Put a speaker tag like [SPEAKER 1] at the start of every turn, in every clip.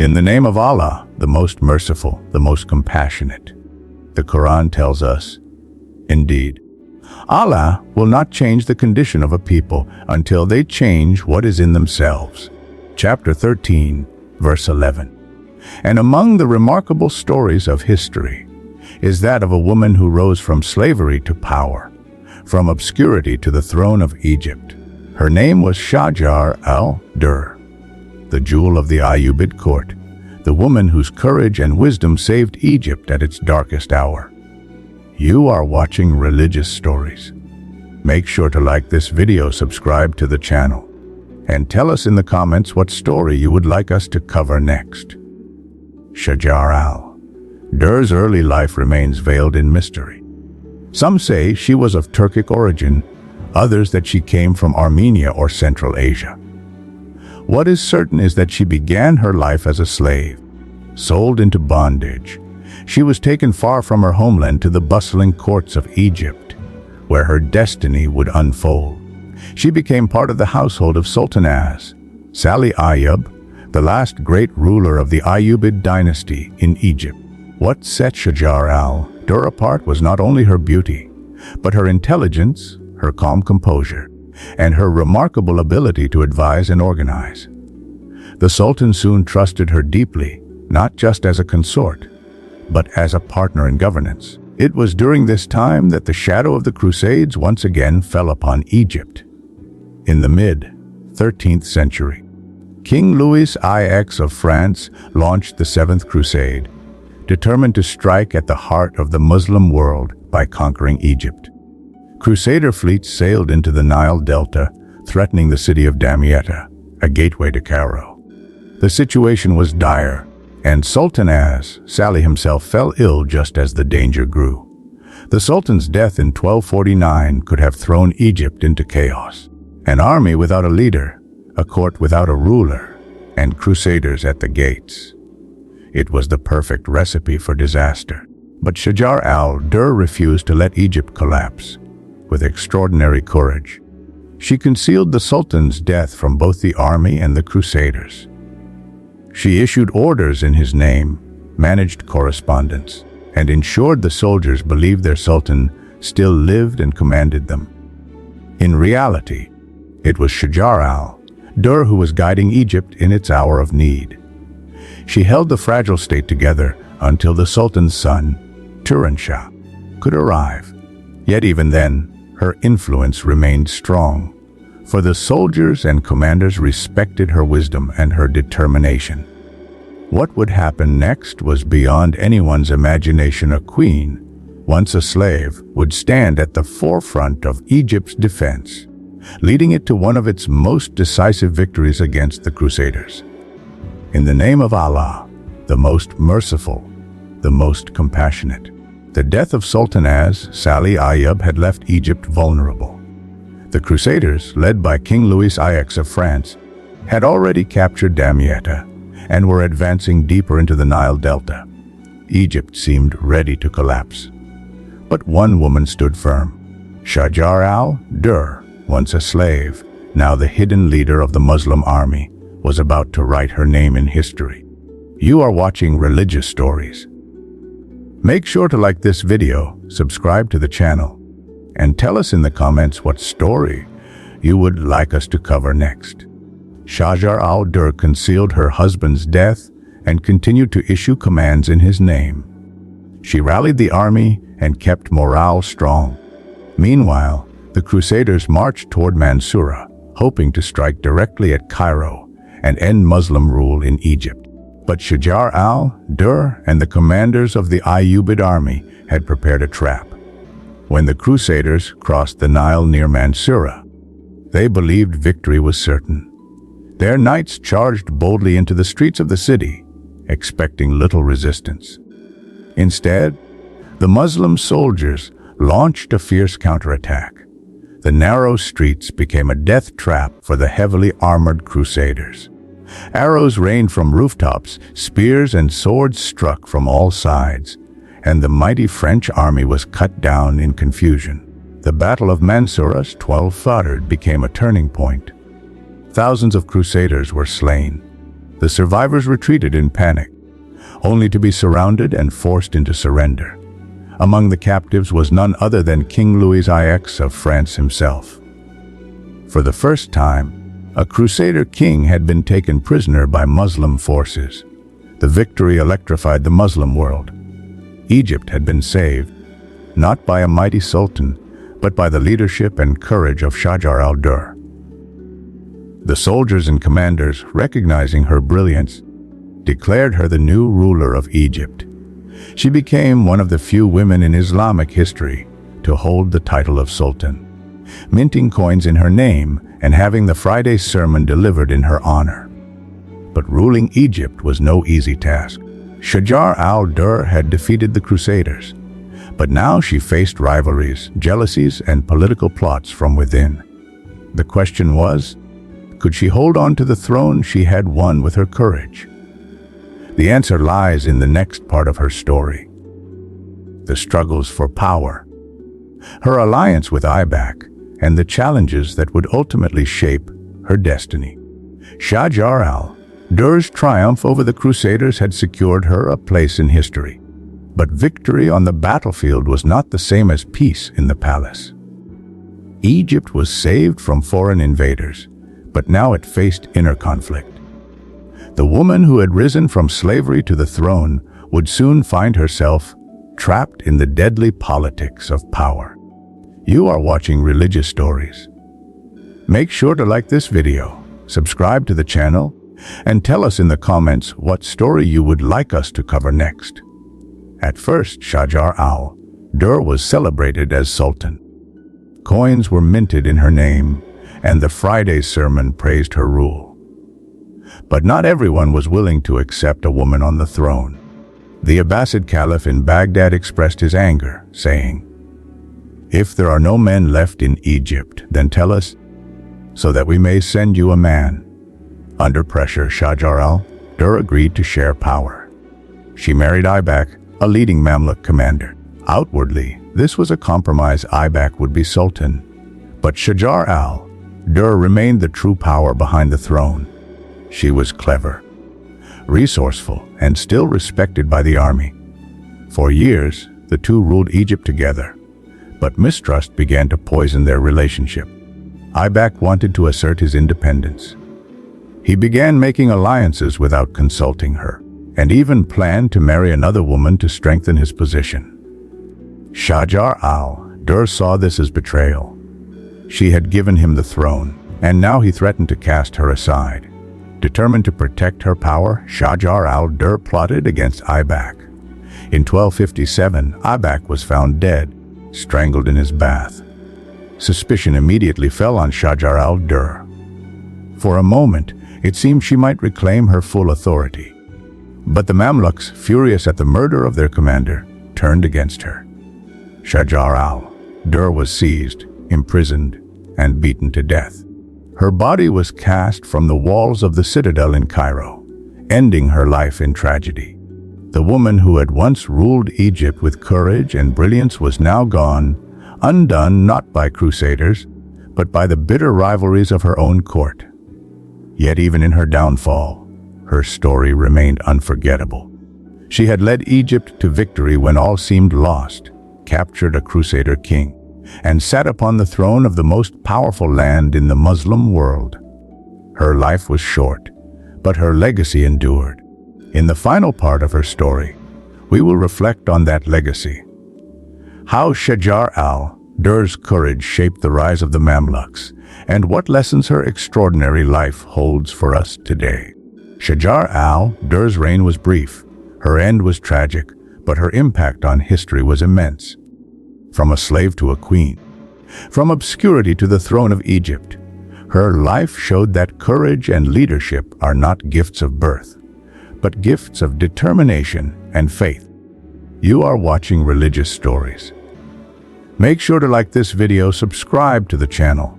[SPEAKER 1] In the name of Allah, the most merciful, the most compassionate. The Quran tells us, indeed, Allah will not change the condition of a people until they change what is in themselves. Chapter 13, verse 11. And among the remarkable stories of history is that of a woman who rose from slavery to power, from obscurity to the throne of Egypt. Her name was Shajar al Durr, the jewel of the Ayyubid court, the woman whose courage and wisdom saved Egypt at its darkest hour. You are watching Religious Stories. Make sure to like this video, subscribe to the channel, and tell us in the comments what story you would like us to cover next. Shajar al Durr's early life remains veiled in mystery. Some say she was of Turkic origin, others that she came from Armenia or Central Asia. What is certain is that she began her life as a slave, sold into bondage. She was taken far from her homeland to the bustling courts of Egypt, where her destiny would unfold. She became part of the household of Sultan Salih Ayyub, the last great ruler of the Ayyubid dynasty in Egypt. What set Shajar al Durr apart was not only her beauty, but her intelligence, her calm composure, and her remarkable ability to advise and organize. The Sultan soon trusted her deeply, not just as a consort, but as a partner in governance. It was during this time that the shadow of the Crusades once again fell upon Egypt. In the mid-13th century, King Louis IX of France launched the Seventh Crusade, determined to strike at the heart of the Muslim world by conquering Egypt. Crusader fleets sailed into the Nile Delta, threatening the city of Damietta, a gateway to Cairo. The situation was dire, and Sultan Salih himself fell ill just as the danger grew. The Sultan's death in 1249 could have thrown Egypt into chaos. An army without a leader, a court without a ruler, and crusaders at the gates. It was the perfect recipe for disaster. But Shajar al Durr refused to let Egypt collapse. With extraordinary courage, she concealed the Sultan's death from both the army and the Crusaders. She issued orders in his name, managed correspondence, and ensured the soldiers believed their Sultan still lived and commanded them. In reality, it was Shajar al Durr who was guiding Egypt in its hour of need. She held the fragile state together until the Sultan's son, Turan Shah, could arrive. Yet even then, her influence remained strong, for the soldiers and commanders respected her wisdom and her determination. What would happen next was beyond anyone's imagination. A queen, once a slave, would stand at the forefront of Egypt's defense, leading it to one of its most decisive victories against the Crusaders. In the name of Allah, the most merciful, the most compassionate. The death of Sultan Salih Ayyub had left Egypt vulnerable. The Crusaders, led by King Louis IX of France, had already captured Damietta and were advancing deeper into the Nile Delta. Egypt seemed ready to collapse. But one woman stood firm. Shajar al Durr, once a slave, now the hidden leader of the Muslim army, was about to write her name in history. You are watching Religious Stories. Make sure to like this video, subscribe to the channel, and tell us in the comments what story you would like us to cover next. Shajar al Durr concealed her husband's death and continued to issue commands in his name. She rallied the army and kept morale strong. Meanwhile, the Crusaders marched toward Mansurah, hoping to strike directly at Cairo and end Muslim rule in Egypt. But Shajar al Durr and the commanders of the Ayyubid army had prepared a trap. When the Crusaders crossed the Nile near Mansurah, they believed victory was certain. Their knights charged boldly into the streets of the city, expecting little resistance. Instead, the Muslim soldiers launched a fierce counterattack. The narrow streets became a death trap for the heavily armored Crusaders. Arrows rained from rooftops, spears and swords struck from all sides, and the mighty French army was cut down in confusion. The Battle of Mansurah 1240 became a turning point. Thousands of Crusaders were slain, The survivors retreated in panic, only to be surrounded and forced into surrender. Among the captives was none other than King Louis IX of France himself. For the first time, a Crusader king had been taken prisoner by Muslim forces. The victory electrified the Muslim world. Egypt had been saved, not by a mighty sultan, but by the leadership and courage of Shajar al Durr. The soldiers and commanders, recognizing her brilliance, declared her the new ruler of Egypt. She became one of the few women in Islamic history to hold the title of Sultan, minting coins in her name and having the Friday sermon delivered in her honor. But ruling Egypt was no easy task. Shajar al Durr had defeated the Crusaders, but now she faced rivalries, jealousies, and political plots from within. The question was, could she hold on to the throne she had won with her courage? The answer lies in the next part of her story. The struggles for power, her alliance with Ayyubid, and the challenges that would ultimately shape her destiny. Shajar al Durr's triumph over the Crusaders had secured her a place in history. But victory on the battlefield was not the same as peace in the palace. Egypt was saved from foreign invaders, but now it faced inner conflict. The woman who had risen from slavery to the throne would soon find herself trapped in the deadly politics of power. You are watching Religious Stories. Make sure to like this video, subscribe to the channel, and tell us in the comments what story you would like us to cover next. At first, Shajar al Durr was celebrated as Sultan. Coins were minted in her name, and the Friday sermon praised her rule. But not everyone was willing to accept a woman on the throne. The Abbasid Caliph in Baghdad expressed his anger, saying, "If there are no men left in Egypt, then tell us, so that we may send you a man." Under pressure, Shajar al Durr agreed to share power. She married Ayyubid, a leading Mamluk commander. Outwardly, this was a compromise. Ayyubid would be Sultan, but Shajar al Durr remained the true power behind the throne. She was clever, resourceful, and still respected by the army. For years, the two ruled Egypt together, but mistrust began to poison their relationship. Ayyubid wanted to assert his independence. He began making alliances without consulting her, and even planned to marry another woman to strengthen his position. Shajar al Durr saw this as betrayal. She had given him the throne, and now he threatened to cast her aside. Determined to protect her power, Shajar al Durr plotted against Ayyubid. In 1257, Ayyubid was found dead, strangled in his bath. Suspicion immediately fell on Shajar al Durr. For a moment, it seemed she might reclaim her full authority. But the Mamluks, furious at the murder of their commander, turned against her. Shajar al Durr was seized, imprisoned, and beaten to death. Her body was cast from the walls of the citadel in Cairo, ending her life in tragedy. The woman who had once ruled Egypt with courage and brilliance was now gone, undone not by Crusaders, but by the bitter rivalries of her own court. Yet even in her downfall, her story remained unforgettable. She had led Egypt to victory when all seemed lost, captured a Crusader king, and sat upon the throne of the most powerful land in the Muslim world. Her life was short, but her legacy endured. In the final part of her story, we will reflect on that legacy. How Shajar al Durr's courage shaped the rise of the Mamluks, and what lessons her extraordinary life holds for us today. Shajar al Durr's reign was brief, her end was tragic, but her impact on history was immense. From a slave to a queen, from obscurity to the throne of Egypt, her life showed that courage and leadership are not gifts of birth, but gifts of determination and faith. You are watching Religious Stories. Make sure to like this video, subscribe to the channel,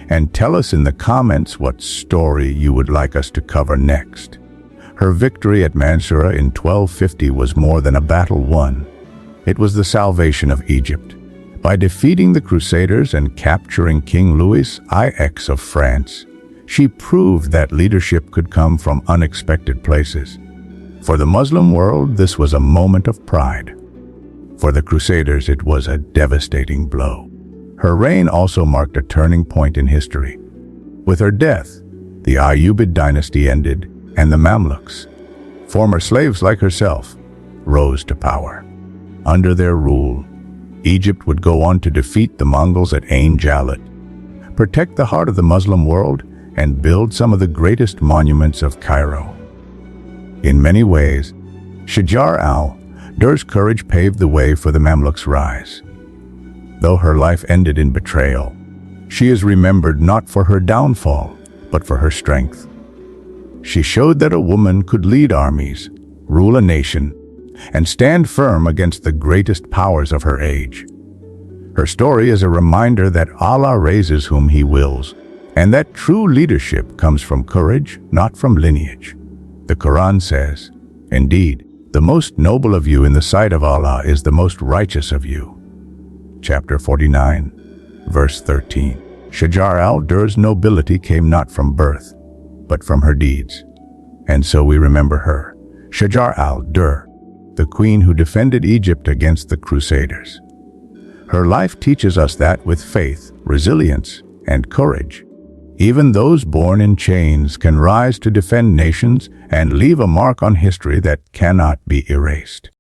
[SPEAKER 1] and tell us in the comments what story you would like us to cover next. Her victory at Mansurah in 1250 was more than a battle won. It was the salvation of Egypt. By defeating the Crusaders and capturing King Louis IX of France, She proved that leadership could come from unexpected places. For the Muslim world, this was a moment of pride. For the Crusaders, it was a devastating blow. Her reign also marked a turning point in history. With her death, the Ayyubid dynasty ended, and the Mamluks, former slaves like herself, rose to power. Under their rule, Egypt would go on to defeat the Mongols at Ain Jalut, protect the heart of the Muslim world, and build some of the greatest monuments of Cairo. In many ways, Shajar al Durr's courage paved the way for the Mamluks' rise. Though her life ended in betrayal, she is remembered not for her downfall, but for her strength. She showed that a woman could lead armies, rule a nation, and stand firm against the greatest powers of her age. Her story is a reminder that Allah raises whom He wills, and that true leadership comes from courage, not from lineage. The Quran says, "Indeed, the most noble of you in the sight of Allah is the most righteous of you." Chapter 49, verse 13. Shajar al Durr's nobility came not from birth, but from her deeds. And so we remember her, Shajar al Durr, the queen who defended Egypt against the Crusaders. Her life teaches us that with faith, resilience, and courage, even those born in chains can rise to defend nations and leave a mark on history that cannot be erased.